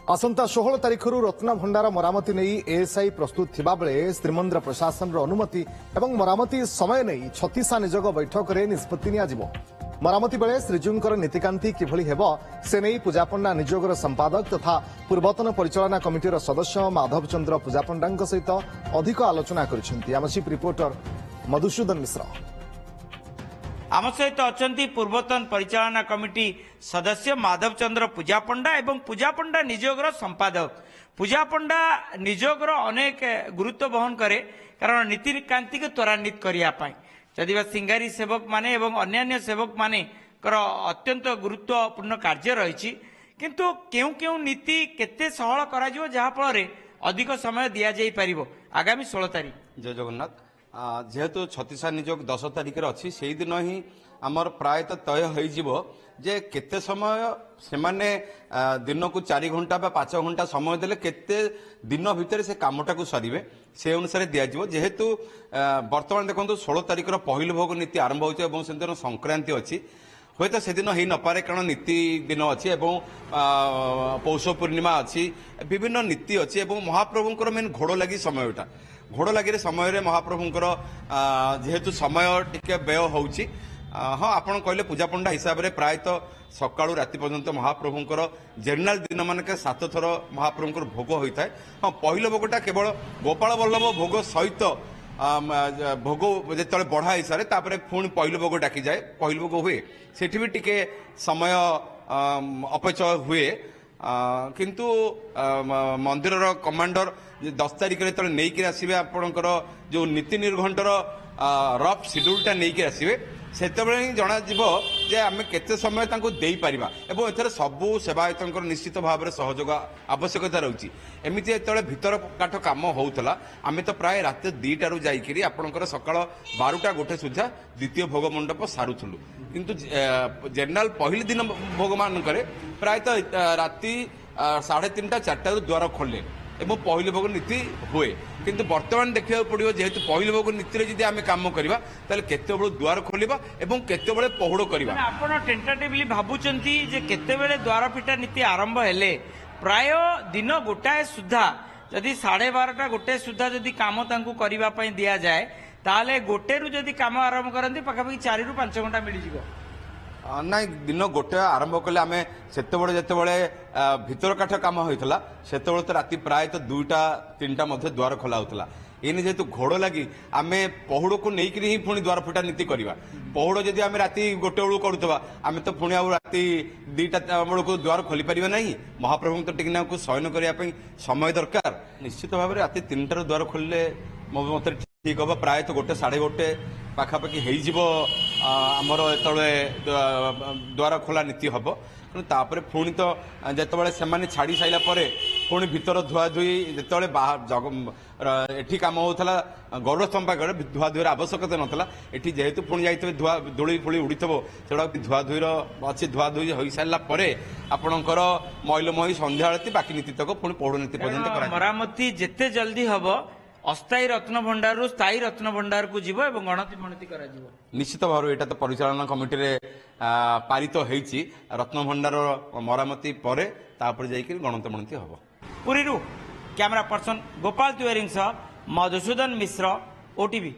आसंता 16 तारिखରୁ रत्न भंडार मरामती नहीं एएसआई प्रस्तुत थिबा बेले श्रीमंदिर प्रशासन अनुमति एवं मरामती समय नहीं छत्तीसा निजोग बैठक में निष्पत्ति नियाजिबो। मरामती बेले श्रीजीउंकर नीतिकांति किभली हेबो से नहीं पूजापंडा निजोगर संपादक तथा पूर्वतन परिचालना कमिटीर सदस्य माधव चंद्र पूजापंडा सहित अधिक आलोचना करिसेंती। आम चीफ रिपोर्टर मधुसूदन मिश्र आम सहित अच्छा पूर्वतन परिचालना कमिटी सदस्य माधव चंद्र पूजा पंडा एवं पूजा पंडा निजोगर संपादक। पूजा पंडा निजोगर अनेक गुरुत्व बहन करे कारण नीतिकांति को त्वरान्वित करने जदि सिंगारी सेवक माने एवं अन्यान्य सेवक माने अत्यंत गुरुत्वपूर्ण कार्य रही किंतु केउ केउ नीति केते सहल करा जिवो जहा फल अधिक समय दिया जाई परिबो। आगामी 16 तारिख जय जगन्नाथ जेहेतु छत्तीसा निजोग 10 तारिख अच्छी से दिन ही आमर प्रायतः तय हो जे केते समय से माने दिन को 4 घंटा बा 5 घंटा समय देले केते दिन भितर से कामटा को सरीबे से अनुसार दिज्व। जेहेतु वर्तमान देखो 16 तारिख पहल भोग नीति आरंभ हो संक्रांति अच्छी हूँ तो से दिन हो न पारे कारण नीति दिन अच्छी पौष पूर्णिमा अच्छी विभिन्न नीति अच्छी महाप्रभुंर मेन घोड़ लगी समयटा घोड़ लगे समय महाप्रभुंर जेहेतु समय टिके व्यय होउची हाँ आपन कहले पूजा पंडा हिसाब से प्रायतः सकाळु राति पर्यंत महाप्रभुंर जेनराल दिन मानक 7 थर महाप्रभुंर भोग होता है। हाँ पहले भोगटा केवल गोपाल वल्लभ भोग सहित भोग जो बढ़ा हिसाब से पुणी पहल भोग डाकी जाए पहल भोग हुए सेठी भी टिके समय अपचय हुए किंतु मंदिर कमांडर 10 तारिख नहीं आसवे आपणकर जो नीति निर्घंटर रफ शेड्यूलटा नहीं आसवे से जना जे आम केते समय दे पारिबा एवं एथरे सबु सेवायत निश्चित भाव में सहयोग आवश्यकता रही एमती जो भीतर काठ कम होता आम तो प्राय रात 2टारू जाकि आपणकर सकाळ 12टा गोटे सुधा द्वितीय भोग मंडप सारूलु किंतु जेनराल पहली दिन भोग मानक प्रायतः राति 3:30 4टारू द्वार खोले एवं पहली भोग नीति हुए किंतु वर्तमान देखा पड़ो जेहेतु पहली भोग नीति जदि आम कम करवा केते द्वार खोलिबा एवं केते पहुड़ करवा। आपण टेंटेटिवली भाबुचंती जे केते बेले द्वार फिटा नीति आरंभ हेले प्राय दिन गोटाए सुधा जदि 12:30 गोटे सुधा जदि काम तांकु करिबा पई दिया जाए ताले गोटे रु जदि काम आरंभ करंती पाखापाखि 4 ରୁ 5 घंटा मिल जिवो ना दिन गोटे आरंभ कले आम से भीतर काठ कम होता से तो राति प्रायतः 2टा 3टा द्वार खोला होता एने जेहेतु घोड़ लगी आम पहुड़ को लेकिन ही पुणी द्वार फुटा नीति करवा पहुड़ जदि आम राति 1 बेलू करुवा आम तो पुणी राति 2टा बेलू द्वार खोली पारिबा नहीं महाप्रभु तो टिकना को शयन करने समय दरकार निश्चित भाव में राति 3टार द्वार खोलिले मत ठीक हम प्रायतः 1-1:30 पाखापाखि आमर जो द्वार खोला नीति हम तापर पुणी तो जिते से छाड़ी सारा पुणी भीतर धुआ धुई जो एठी काम होता गौरव स्तंभ पाखे धुआ धुईर आवश्यकता नाला ये जेहेतु पुणी जाइए धुआ धूली फूली उड़ी थो से धुआ धुईर अच्छी धुआ धुई हो सारापर आपणकर मैल मही संध्या आरती बाकी नीति तक पुणी पौड़ नीति पर्यटन मरामती जिते जल्दी हम अस्थायी रत्न भंडार स्थायी रत्न भंडार को जीव एवं गणति मणति करा जीव निश्चित भाव एटा तो परिचालना कमिटी रे पारित होईची रत्न भंडार मरामती परे तापर जाइकि गणति मणति हबो। पुरीरू कैमरा पर्सन गोपाल तिवारी सह मधुसूदन मिश्र ओटीवी।